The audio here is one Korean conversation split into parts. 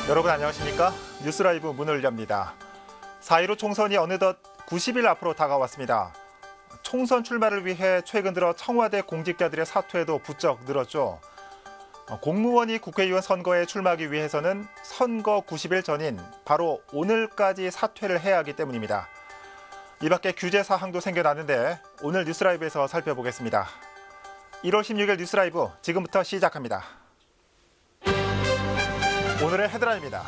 여러분 안녕하십니까? 뉴스라이브 문을 엽니다. 4.15 총선이 어느덧 90일 앞으로 다가왔습니다. 총선 출마를 위해 최근 들어 청와대 공직자들의 사퇴도 부쩍 늘었죠. 공무원이 국회의원 선거에 출마하기 위해서는 선거 90일 전인 바로 오늘까지 사퇴를 해야 하기 때문입니다. 이 밖에 규제 사항도 생겨나는데 오늘 뉴스라이브에서 살펴보겠습니다. 1월 16일 뉴스라이브 지금부터 시작합니다. 오늘의 헤드라인입니다.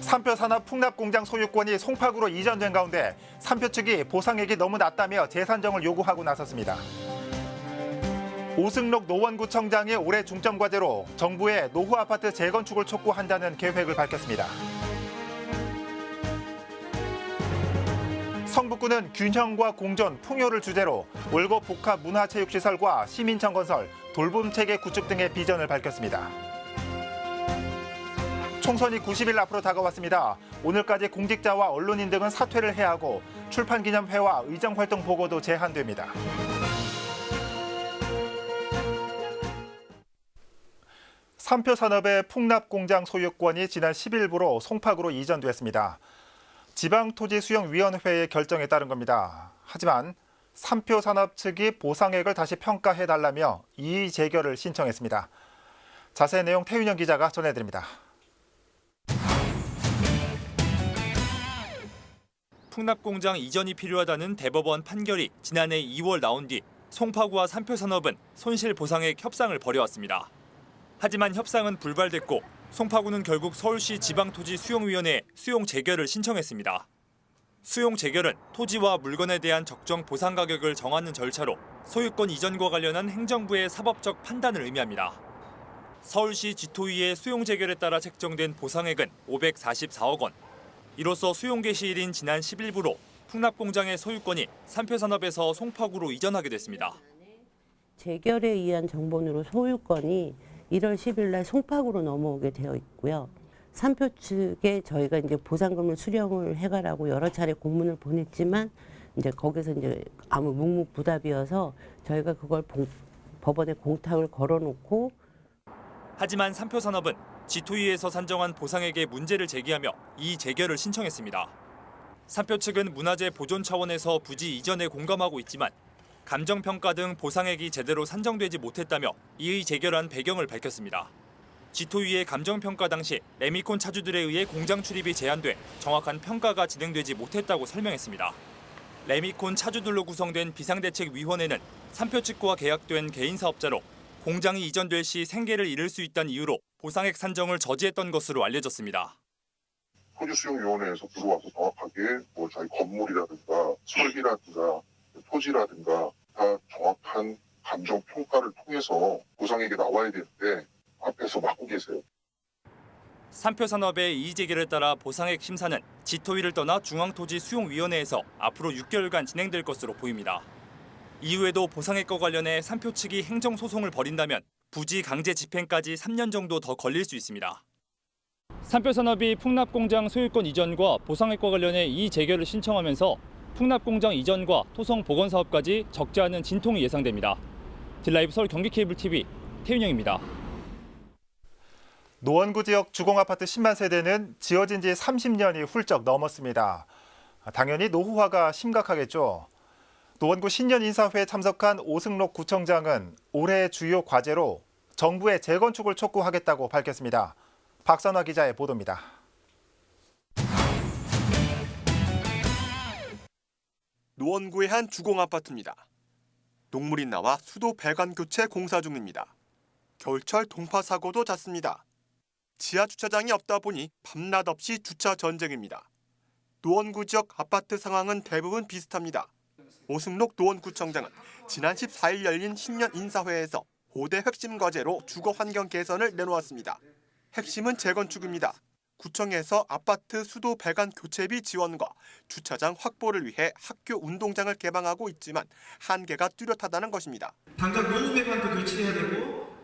삼표산업 풍납공장 소유권이 송파구로 이전된 가운데 삼표 측이 보상액이 너무 낮다며 재산정을 요구하고 나섰습니다. 오승록 노원구청장이 올해 중점 과제로 정부의 노후 아파트 재건축을 촉구한다는 계획을 밝혔습니다. 성북구는 균형과 공존, 풍요를 주제로 월곡 복합 문화체육시설과 시민청 건설, 돌봄체계 구축 등의 비전을 밝혔습니다. 총선이 90일 앞으로 다가왔습니다. 오늘까지 공직자와 언론인 등은 사퇴를 해야 하고 출판기념회와 의정활동 보고도 제한됩니다. 삼표산업의 풍납공장 소유권이 지난 10일부로 송파구로 이전됐습니다. 지방토지수용위원회의 결정에 따른 겁니다. 하지만 삼표산업 측이 보상액을 다시 평가해달라며 이의 재결을 신청했습니다. 자세한 내용 태윤영 기자가 전해드립니다. 풍납공장 이전이 필요하다는 대법원 판결이 지난해 2월 나온 뒤 송파구와 삼표산업은 손실보상액 협상을 벌여왔습니다. 하지만 협상은 불발됐고 송파구는 결국 서울시 지방토지수용위원회에 수용 재결을 신청했습니다. 수용 재결은 토지와 물건에 대한 적정 보상 가격을 정하는 절차로 소유권 이전과 관련한 행정부의 사법적 판단을 의미합니다. 서울시 지토위의 수용 재결에 따라 책정된 보상액은 544억 원. 이로써 수용 개시일인 지난 10일부로 풍납공장의 소유권이 삼표산업에서 송파구로 이전하게 됐습니다. 재결에 의한 정본으로 소유권이 1월 10일 날 송파구로 넘어오게 되어 있고요. 삼표 측에 저희가 이제 보상금을 수령을 해가라고 여러 차례 공문을 보냈지만 이제 거기서 이제 아무 묵묵부답이어서 저희가 그걸 법원에 공탁을 걸어놓고. 하지만 삼표산업은 지토위에서 산정한 보상액에 문제를 제기하며 이의 재결을 신청했습니다. 삼표 측은 문화재 보존 차원에서 부지 이전에 공감하고 있지만 감정평가 등 보상액이 제대로 산정되지 못했다며 이의 재결한 배경을 밝혔습니다. 지토위의 감정평가 당시 레미콘 차주들에 의해 공장 출입이 제한돼 정확한 평가가 진행되지 못했다고 설명했습니다. 레미콘 차주들로 구성된 비상대책위원회는 삼표 측과 계약된 개인사업자로 공장이 이전될 시 생계를 잃을 수 있다는 이유로 보상액 산정을 저지했던 것으로 알려졌습니다. 토지수용위원회에서 들어와서 정확하게 저희 건물이라든가 설비라든가 토지라든가 다 정확한 감정평가를 통해서 보상액이 나와야 되는데 앞에서 막고 계세요. 삼표산업의 이의 재결에 따라 보상액 심사는 지토위를 떠나 중앙토지수용위원회에서 앞으로 6개월간 진행될 것으로 보입니다. 이후에도 보상액과 관련해 삼표 측이 행정소송을 벌인다면 부지 강제 집행까지 3년 정도 더 걸릴 수 있습니다. 삼표산업이 풍납공장 소유권 이전과 보상액과 관련해 이의 재결을 신청하면서 풍납공장 이전과 토성 복원 사업까지 적지 않은 진통이 예상됩니다. 딜라이브 서울 경기케이블TV 태윤영입니다. 노원구 지역 주공아파트 10만 세대는 지어진 지 30년이 훌쩍 넘었습니다. 당연히 노후화가 심각하겠죠. 노원구 신년 인사회에 참석한 오승록 구청장은 올해 주요 과제로 정부의 재건축을 촉구하겠다고 밝혔습니다. 박선화 기자의 보도입니다. 노원구의 한 주공아파트입니다. 녹물이 나와 수도 배관 교체 공사 중입니다. 겨울철 동파 사고도 잦습니다. 지하 주차장이 없다 보니 밤낮 없이 주차 전쟁입니다. 노원구 지역 아파트 상황은 대부분 비슷합니다. 오승록 노원구청장은 지난 14일 열린 신년 인사회에서 5대 핵심 과제로 주거 환경 개선을 내놓았습니다. 핵심은 재건축입니다. 구청에서 아파트 수도 배관 교체비 지원과 주차장 확보를 위해 학교 운동장을 개방하고 있지만 한계가 뚜렷하다는 것입니다. 당장 노후 배관도 교체해야 되고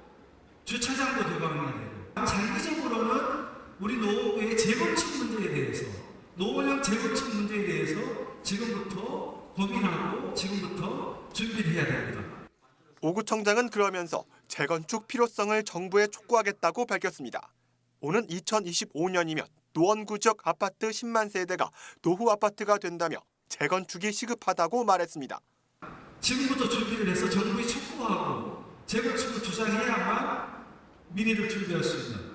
주차장도 개방해야 되고 장기적으로는 우리 노후의 재건축 문제에 대해서 노후형 재건축 문제에 대해서 지금부터 고민하고 지금부터 준비를 해야 됩니다. 오 구청장은 그러면서 재건축 필요성을 정부에 촉구하겠다고 밝혔습니다. 오는 2025년이면 노원구 지역 아파트 10만 세대가 노후 아파트가 된다며 재건축이 시급하다고 말했습니다. 지금부터 준비를 해서 정부에 촉구하고 재건축을 주장해야만 미래를 준비할 수 있는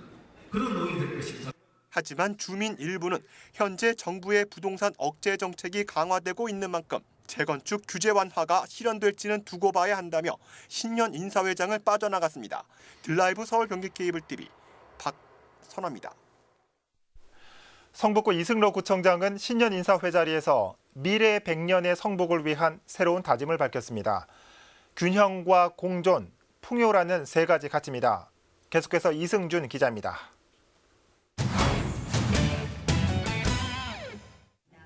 그런 노력이 될 것입니다. 하지만 주민 일부는 현재 정부의 부동산 억제 정책이 강화되고 있는 만큼 재건축 규제 완화가 실현될지는 두고 봐야 한다며 신년 인사회장을 빠져나갔습니다. 드라이브 서울 경기 케이블 TV 박선화입니다. 성북구 이승로 구청장은 신년 인사회 자리에서 미래 100년의 성북을 위한 새로운 다짐을 밝혔습니다. 균형과 공존, 풍요라는 세 가지 가치입니다. 계속해서 이승준 기자입니다.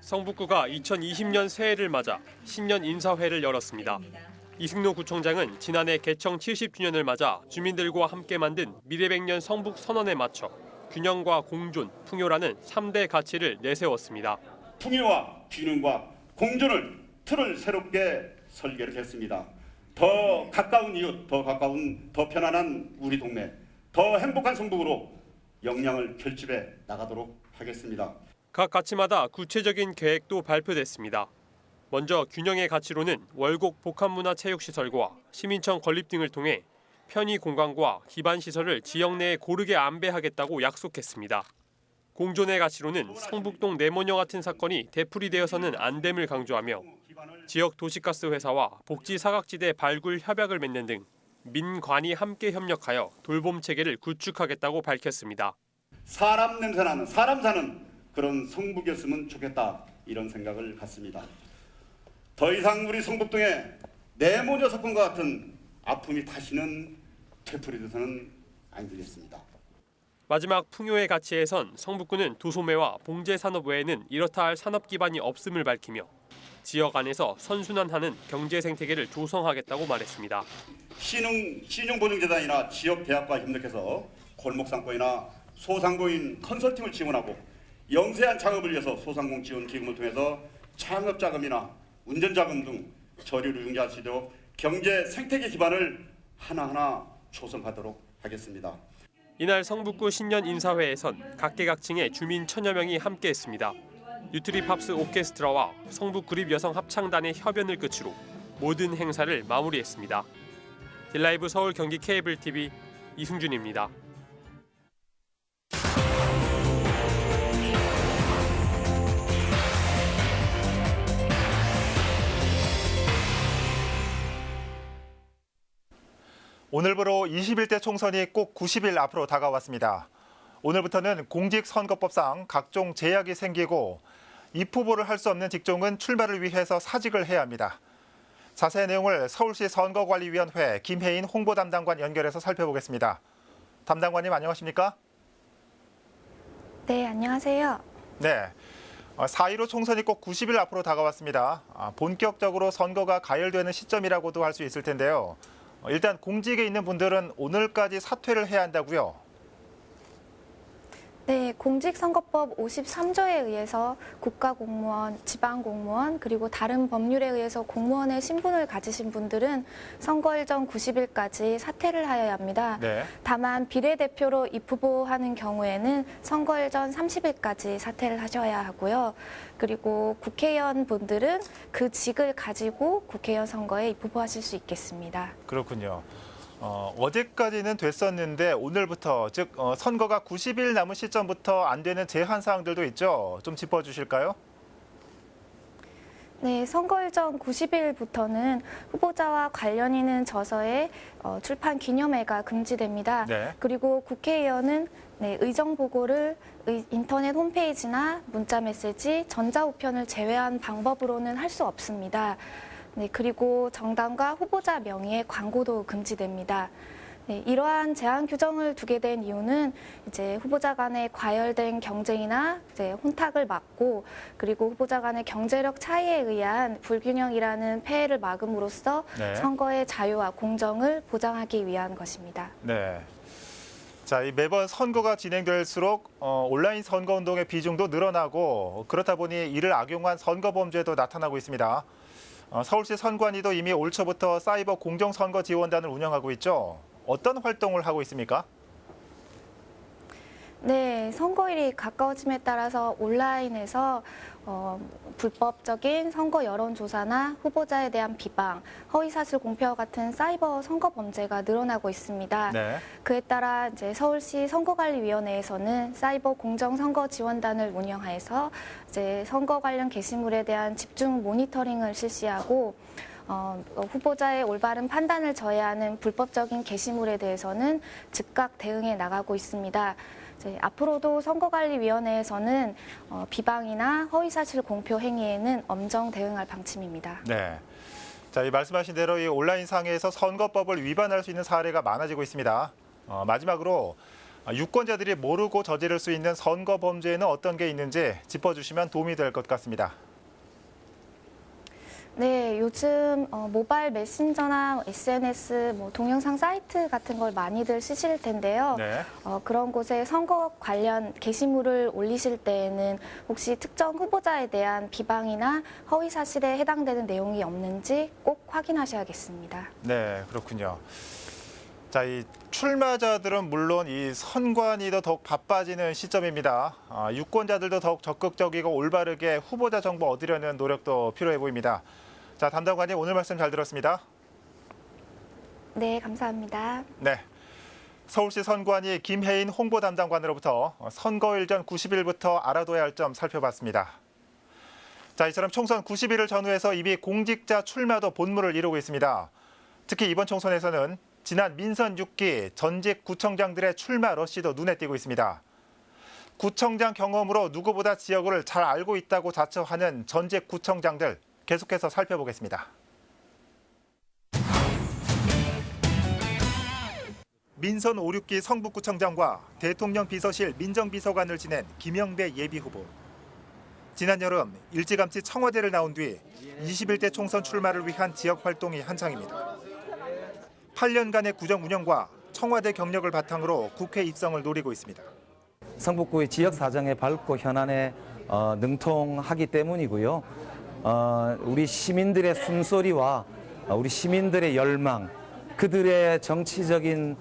성북구가 2020년 새해를 맞아 신년 인사회를 열었습니다. 이승로 구청장은 지난해 개청 70주년을 맞아 주민들과 함께 만든 미래백년 성북 선언에 맞춰 균형과 공존, 풍요라는 3대 가치를 내세웠습니다. 풍요와 균형과 공존을 틀을 새롭게 설계를 했습니다. 더 가까운 이웃, 더 가까운, 더 편안한 우리 동네, 더 행복한 성북으로 역량을 결집해 나가도록 하겠습니다. 각 가치마다 구체적인 계획도 발표됐습니다. 먼저 균형의 가치로는 월곡 복합문화체육시설과 시민청 건립 등을 통해 편의 공간과 기반 시설을 지역 내에 고르게 안배하겠다고 약속했습니다. 공존의 가치로는 성북동 내모녀 같은 사건이 되풀이되어서는 안 됨을 강조하며 지역 도시가스 회사와 복지 사각지대 발굴 협약을 맺는 등 민관이 함께 협력하여 돌봄 체계를 구축하겠다고 밝혔습니다. 사람 냄새나는, 사람 사는 그런 성북이었으면 좋겠다 이런 생각을 갖습니다. 더 이상 우리 성북동에 내모녀 사건과 같은 아픔이 다시는 되풀이돼서는 안 되겠습니다. 마지막 풍요의 가치에선 성북구는 도소매와 봉제 산업 외에는 이렇다 할 산업 기반이 없음을 밝히며 지역 안에서 선순환하는 경제 생태계를 조성하겠다고 말했습니다. 신용보증재단이나 지역 대학과 협력해서 골목상권이나 소상공인 컨설팅을 지원하고 영세한 창업을 위해서 소상공 지원 기금을 통해서 창업자금이나 운전자금 등 저리를 융자할 수 있도록 경제 생태계 기반을 하나하나 조성하도록 하겠습니다. 이날 성북구 신년 인사회에선 각계각층의 주민 1000여 명이 함께했습니다. 뉴트리팝스 오케스트라와 성북구립 여성 합창단의 협연을 끝으로 모든 행사를 마무리했습니다. 딜라이브 서울 경기 케이블 TV 이승준입니다. 오늘부로 21대 총선이 꼭 90일 앞으로 다가왔습니다. 오늘부터는 공직선거법상 각종 제약이 생기고 입후보를 할 수 없는 직종은 출마를 위해서 사직을 해야 합니다. 자세한 내용을 서울시 선거관리위원회 김혜인 홍보담당관 연결해서 살펴보겠습니다. 담당관님 안녕하십니까? 네, 안녕하세요. 네, 4.15 총선이 꼭 90일 앞으로 다가왔습니다. 본격적으로 선거가 가열되는 시점이라고도 할 수 있을 텐데요. 일단 공직에 있는 분들은 오늘까지 사퇴를 해야 한다고요? 네, 공직선거법 53조에 의해서 국가공무원, 지방공무원, 그리고 다른 법률에 의해서 공무원의 신분을 가지신 분들은 선거일 전 90일까지 사퇴를 하여야 합니다. 네. 다만 비례대표로 입후보하는 경우에는 선거일 전 30일까지 사퇴를 하셔야 하고요. 그리고 국회의원 분들은 그 직을 가지고 국회의원 선거에 입후보하실 수 있겠습니다. 그렇군요. 어제까지는 됐었는데 오늘부터 즉 선거가 90일 남은 시점부터 안 되는 제한 사항들도 있죠. 좀 짚어주실까요? 네, 선거일 전 90일부터는 후보자와 관련 있는 저서의 출판 기념회가 금지됩니다. 네. 그리고 국회의원은 의정 보고를 인터넷 홈페이지나 문자 메시지, 전자우편을 제외한 방법으로는 할 수 없습니다. 네, 그리고 정당과 후보자 명의의 광고도 금지됩니다. 네, 이러한 제한 규정을 두게 된 이유는 이제 후보자 간의 과열된 경쟁이나 이제 혼탁을 막고 그리고 후보자 간의 경제력 차이에 의한 불균형이라는 폐해를 막음으로써 네. 선거의 자유와 공정을 보장하기 위한 것입니다. 네. 자, 매번 선거가 진행될수록 온라인 선거운동의 비중도 늘어나고 그렇다 보니 이를 악용한 선거범죄도 나타나고 있습니다. 서울시 선관위도 이미 올 초부터 사이버 공정선거 지원단을 운영하고 있죠. 어떤 활동을 하고 있습니까? 네, 네, 선거일이 가까워짐에 따라서 온라인에서 불법적인 선거 여론조사나 후보자에 대한 비방, 허위사실 공표 같은 사이버 선거 범죄가 늘어나고 있습니다. 네. 그에 따라 이제 서울시 선거관리위원회에서는 사이버 공정선거 지원단을 운영해서 이제 선거 관련 게시물에 대한 집중 모니터링을 실시하고 후보자의 올바른 판단을 저해하는 불법적인 게시물에 대해서는 즉각 대응해 나가고 있습니다. 앞으로도 선거관리위원회에서는 비방이나 허위사실 공표 행위에는 엄정 대응할 방침입니다. 네. 자, 이 말씀하신 대로 이 온라인 상에서 선거법을 위반할 수 있는 사례가 많아지고 있습니다. 마지막으로 유권자들이 모르고 저지를 수 있는 선거 범죄에는 어떤 게 있는지 짚어주시면 도움이 될 것 같습니다. 네, 요즘 모바일 메신저나 SNS, 동영상 사이트 같은 걸 많이들 쓰실 텐데요. 네. 그런 곳에 선거 관련 게시물을 올리실 때에는 혹시 특정 후보자에 대한 비방이나 허위 사실에 해당되는 내용이 없는지 꼭 확인하셔야겠습니다. 네, 그렇군요. 자, 이 출마자들은 물론 이 선관위도 더욱 바빠지는 시점입니다. 유권자들도 더욱 적극적이고 올바르게 후보자 정보 얻으려는 노력도 필요해 보입니다. 자, 담당관님 오늘 말씀 잘 들었습니다. 네, 감사합니다. 네. 서울시 선관위 김혜인 홍보담당관으로부터 선거일 전 90일부터 알아둬야 할 점 살펴봤습니다. 자, 이처럼 총선 90일을 전후해서 이미 공직자 출마도 본물을 이루고 있습니다. 특히 이번 총선에서는 지난 민선 6기 전직 구청장들의 출마 러시도 눈에 띄고 있습니다. 구청장 경험으로 누구보다 지역을 잘 알고 있다고 자처하는 전직 구청장들 계속해서 살펴보겠습니다. 민선 5, 6기 성북구청장과 대통령 비서실 민정비서관을 지낸 김영배 예비후보. 지난 여름 일찌감치 청와대를 나온 뒤 21대 총선 출마를 위한 지역 활동이 한창입니다. 8년간의 구정 운영과 청와대 경력을 바탕으로 국회 입성을 노리고 있습니다. 성북구의 지역 사정에 밝고 현안에 능통하기 때문이고요. 우리 시민들의 숨소리와 우리 시민들의 열망, 그들의 정치적인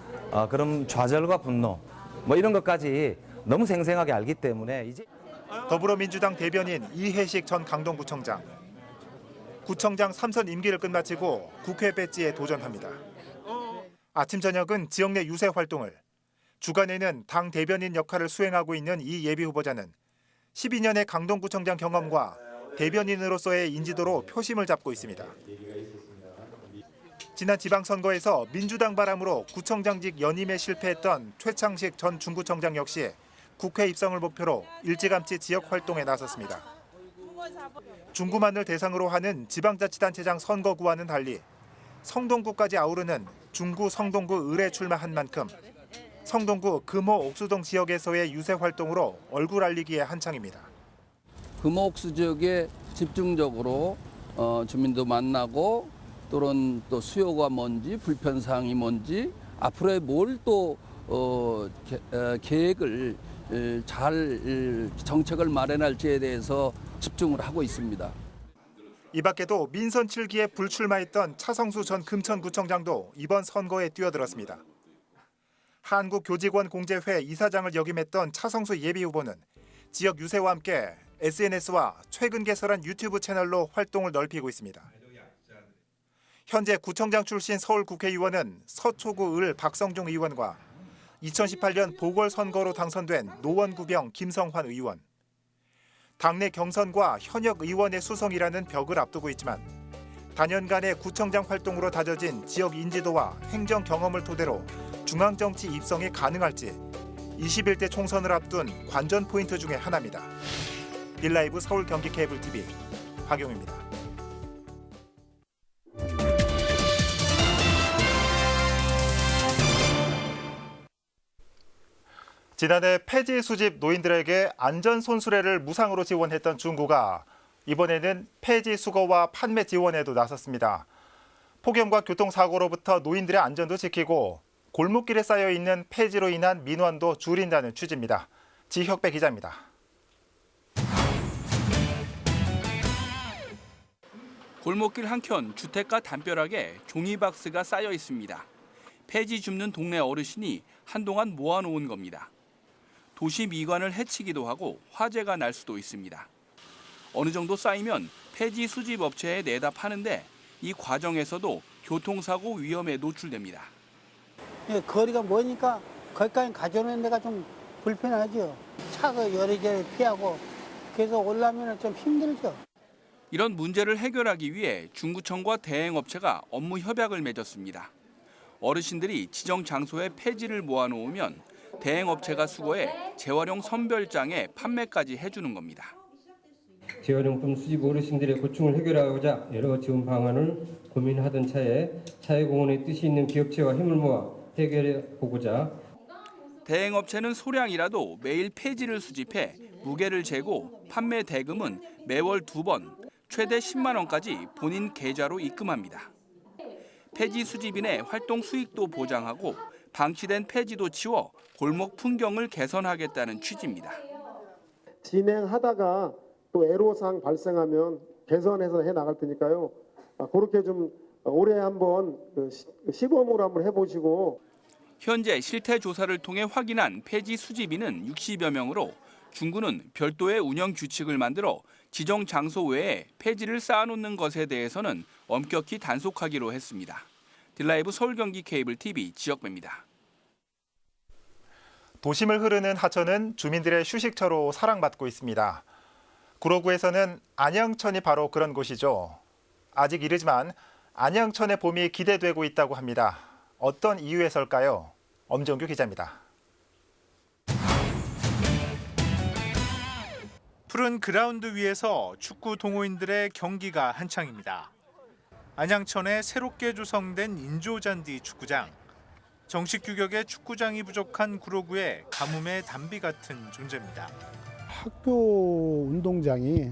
그런 좌절과 분노, 이런 것까지 너무 생생하게 알기 때문에 이제 더불어민주당 대변인 이혜식 전 강동구청장. 구청장 3선 임기를 끝마치고 국회 배지에 도전합니다. 아침 저녁은 지역 내 유세 활동을, 주간에는 당 대변인 역할을 수행하고 있는 이 예비 후보자는 12년의 강동구청장 경험과 대변인으로서의 인지도로 표심을 잡고 있습니다. 지난 지방선거에서 민주당 바람으로 구청장직 연임에 실패했던 최창식 전 중구청장 역시 국회 입성을 목표로 일찌감치 지역 활동에 나섰습니다. 중구만을 대상으로 하는 지방자치단체장 선거구와는 달리 성동구까지 아우르는 중구 성동구 을에 출마한 만큼 성동구 금호 옥수동 지역에서의 유세 활동으로 얼굴 알리기에 한창입니다. 금호 옥수 지역에 집중적으로 주민도 만나고 또는 또 수요가 뭔지 불편사항이 뭔지 앞으로의 뭘 또 계획을 잘 정책을 마련할지에 대해서 집중을 하고 있습니다. 이 밖에도 민선 7기에 불출마했던 차성수 전 금천구청장도 이번 선거에 뛰어들었습니다. 한국교직원공제회 이사장을 역임했던 차성수 예비후보는 지역 유세와 함께 SNS와 최근 개설한 유튜브 채널로 활동을 넓히고 있습니다. 현재 구청장 출신 서울 국회의원은 서초구 을 박성중 의원과 2018년 보궐선거로 당선된 노원구병 김성환 의원. 당내 경선과 현역 의원의 수성이라는 벽을 앞두고 있지만 단연간의 구청장 활동으로 다져진 지역 인지도와 행정 경험을 토대로 중앙정치 입성이 가능할지 21대 총선을 앞둔 관전 포인트 중에 하나입니다. 빌라이브 서울 경기 케이블 TV 박용입니다. 지난해 폐지 수집 노인들에게 안전손수레를 무상으로 지원했던 중구가 이번에는 폐지 수거와 판매 지원에도 나섰습니다. 폭염과 교통사고로부터 노인들의 안전도 지키고 골목길에 쌓여있는 폐지로 인한 민원도 줄인다는 취지입니다. 지혁배 기자입니다. 골목길 한켠 주택가 담벼락에 종이박스가 쌓여 있습니다. 폐지 줍는 동네 어르신이 한동안 모아놓은 겁니다. 도시 미관을 해치기도 하고 화재가 날 수도 있습니다. 어느 정도 쌓이면 폐지 수집 업체에 내다 파는데 이 과정에서도 교통사고 위험에 노출됩니다. 거리가 머니까 거기까지 가져오는 데가 좀 불편하죠. 차가 여리저리 피하고 그래서 올라오면 좀 힘들죠. 이런 문제를 해결하기 위해 중구청과 대행업체가 업무 협약을 맺었습니다. 어르신들이 지정 장소에 폐지를 모아놓으면 대행업체가 수거해 재활용 선별장에 판매까지 해주는 겁니다. 재활용품 수집 어르신들의 고충을 해결하고자 여러 지원 방안을 고민하던 차에 사회공헌의 뜻이 있는 기업체와 힘을 모아 해결해 보고자 대행업체는 소량이라도 매일 폐지를 수집해 무게를 재고 판매 대금은 매월 2번, 최대 10만 원까지 본인 계좌로 입금합니다. 폐지 수집인의 활동 수익도 보장하고 방치된 폐지도 치워 골목 풍경을 개선하겠다는 취지입니다. 진행하다가 또 애로사항 발생하면 개선해서 해 나갈 테니까요. 그렇게 좀 올해 한번 시범으로 한번 해보시고. 현재 실태 조사를 통해 확인한 폐지 수집인은 60여 명으로 중구는 별도의 운영 규칙을 만들어 지정 장소 외에 폐지를 쌓아놓는 것에 대해서는 엄격히 단속하기로 했습니다. 딜라이브 서울 경기 케이블 TV 지역배입니다. 도심을 흐르는 하천은 주민들의 휴식처로 사랑받고 있습니다. 구로구에서는 안양천이 바로 그런 곳이죠. 아직 이르지만 안양천의 봄이 기대되고 있다고 합니다. 어떤 이유에서일까요? 엄정규 기자입니다. 푸른 그라운드 위에서 축구 동호인들의 경기가 한창입니다. 안양천에 새롭게 조성된 인조잔디 축구장. 정식 규격의 축구장이 부족한 구로구의 가뭄의 단비 같은 존재입니다. 학교 운동장이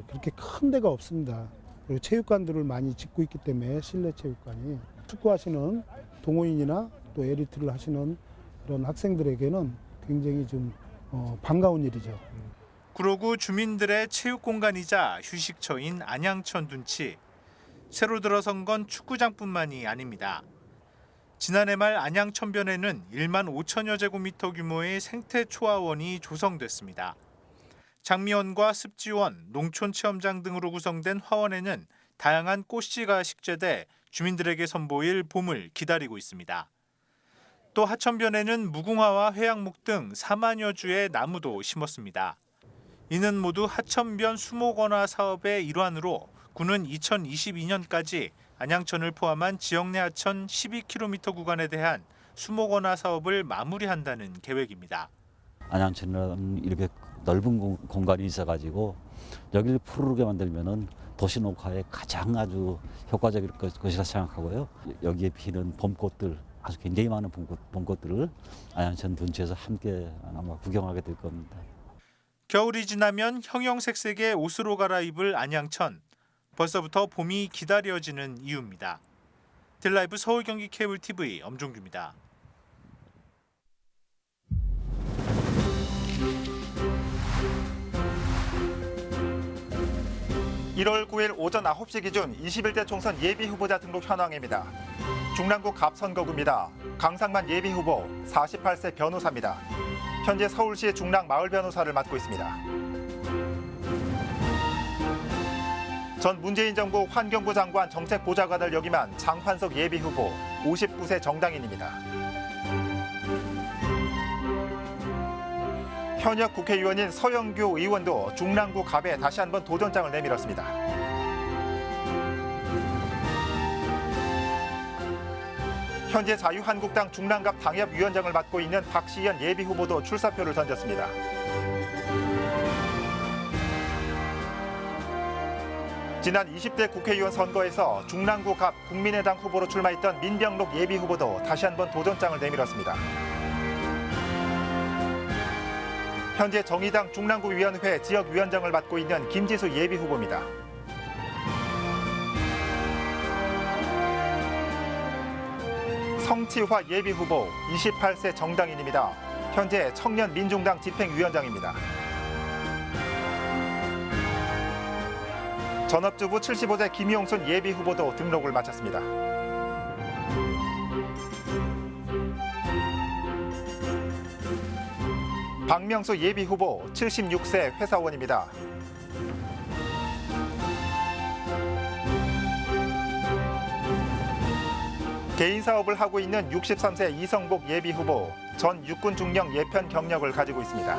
그렇게 큰 데가 없습니다. 그리고 체육관들을 많이 짓고 있기 때문에 실내 체육관이 축구하시는 동호인이나 또 엘리트를 하시는 그런 학생들에게는 굉장히 좀 반가운 일이죠. 구로구 주민들의 체육 공간이자 휴식처인 안양천 둔치. 새로 들어선 건 축구장뿐만이 아닙니다. 지난해 말 안양천변에는 1만 5천여 제곱미터 규모의 생태 초화원이 조성됐습니다. 장미원과 습지원, 농촌체험장 등으로 구성된 화원에는 다양한 꽃씨가 식재돼 주민들에게 선보일 봄을 기다리고 있습니다. 또 하천변에는 무궁화와 회양목 등 4만여 주의 나무도 심었습니다. 이는 모두 하천변 수목원화 사업의 일환으로 구는 2022년까지 안양천을 포함한 지역 내 하천 12km 구간에 대한 수목원화 사업을 마무리한다는 계획입니다. 안양천은 이렇게 넓은 공간이 있어가지고 여기를 푸르르게 만들면은 도시 녹화에 가장 아주 효과적일 것이라 생각하고요. 여기에 피는 봄꽃들, 아주 굉장히 많은 봄꽃들을 안양천 둔치에서 함께 아마 구경하게 될 겁니다. 겨울이 지나면 형형색색의 옷으로 갈아입을 안양천. 벌써부터 봄이 기다려지는 이유입니다. 딜라이브 서울 경기 케이블 TV 엄종규입니다. 1월 9일 오전 9시 기준 21대 총선 예비 후보자 등록 현황입니다. 중랑구 갑선거구입니다. 강상만 예비 후보 48세 변호사입니다. 현재 서울시 중랑 마을 변호사를 맡고 있습니다. 전 문재인 정부 환경부 장관 정책보좌관을 역임한 장환석 예비 후보 59세 정당인입니다. 현역 국회의원인 서영교 의원도 중랑구 갑에 다시 한번 도전장을 내밀었습니다. 현재 자유한국당 중랑갑 당협위원장을 맡고 있는 박시현 예비 후보도 출사표를 던졌습니다. 지난 20대 국회의원 선거에서 중랑구 갑 국민의당 후보로 출마했던 민병록 예비 후보도 다시 한번 도전장을 내밀었습니다. 현재 정의당 중랑구위원회 지역위원장을 맡고 있는 김지수 예비 후보입니다. 성치화 예비 후보 28세 정당인입니다. 현재 청년민중당 집행위원장입니다. 전업주부 75세 김용순 예비 후보도 등록을 마쳤습니다. 박명수 예비후보 76세 회사원입니다. 개인 사업을 하고 있는 63세 이성복 예비후보, 전 육군 중령 예편 경력을 가지고 있습니다.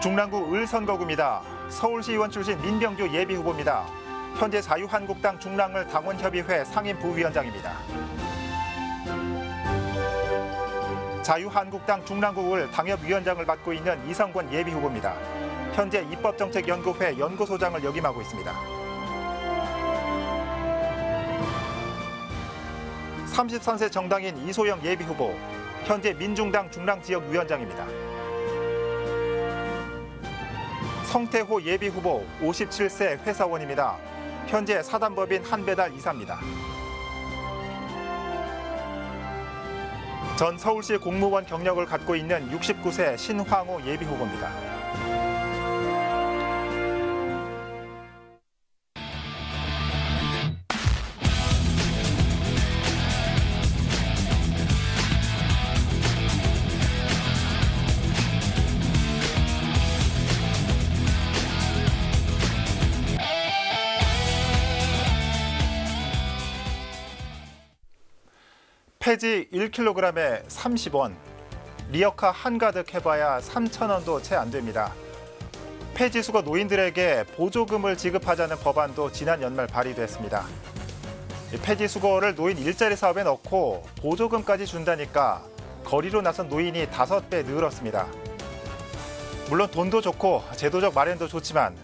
중랑구 을선거구입니다. 서울시의원 출신 민병주 예비후보입니다. 현재 자유한국당 중랑을 당원협의회 상임부위원장입니다. 자유한국당 중랑구을 당협위원장을 맡고 있는 이성권 예비후보입니다. 현재 입법정책연구회 연구소장을 역임하고 있습니다. 33세 정당인 이소영 예비후보, 현재 민중당 중랑지역위원장입니다. 성태호 예비후보 57세 회사원입니다. 현재 사단법인 한배달 이사입니다. 전 서울시 공무원 경력을 갖고 있는 69세 신황호 예비후보입니다. 폐지 1kg에 30원, 리어카 한가득 해봐야 3,000원도 채 안 됩니다. 폐지 수거 노인들에게 보조금을 지급하자는 법안도 지난 연말 발의됐습니다. 폐지 수거를 노인 일자리 사업에 넣고 보조금까지 준다니까 거리로 나선 노인이 5배 늘었습니다. 물론 돈도 좋고 제도적 마련도 좋지만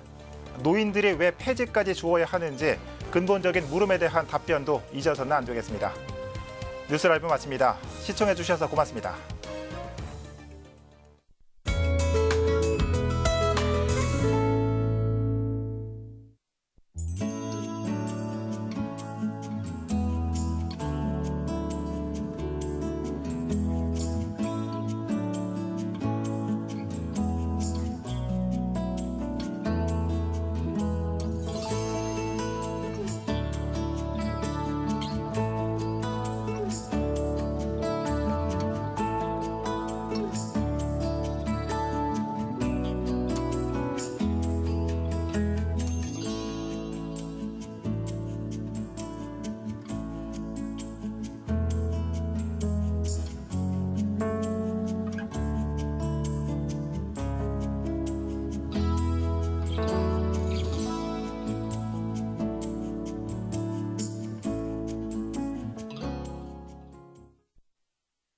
노인들이 왜 폐지까지 주어야 하는지 근본적인 물음에 대한 답변도 잊어서는 안 되겠습니다. 뉴스라이브 마칩니다. 시청해주셔서 고맙습니다.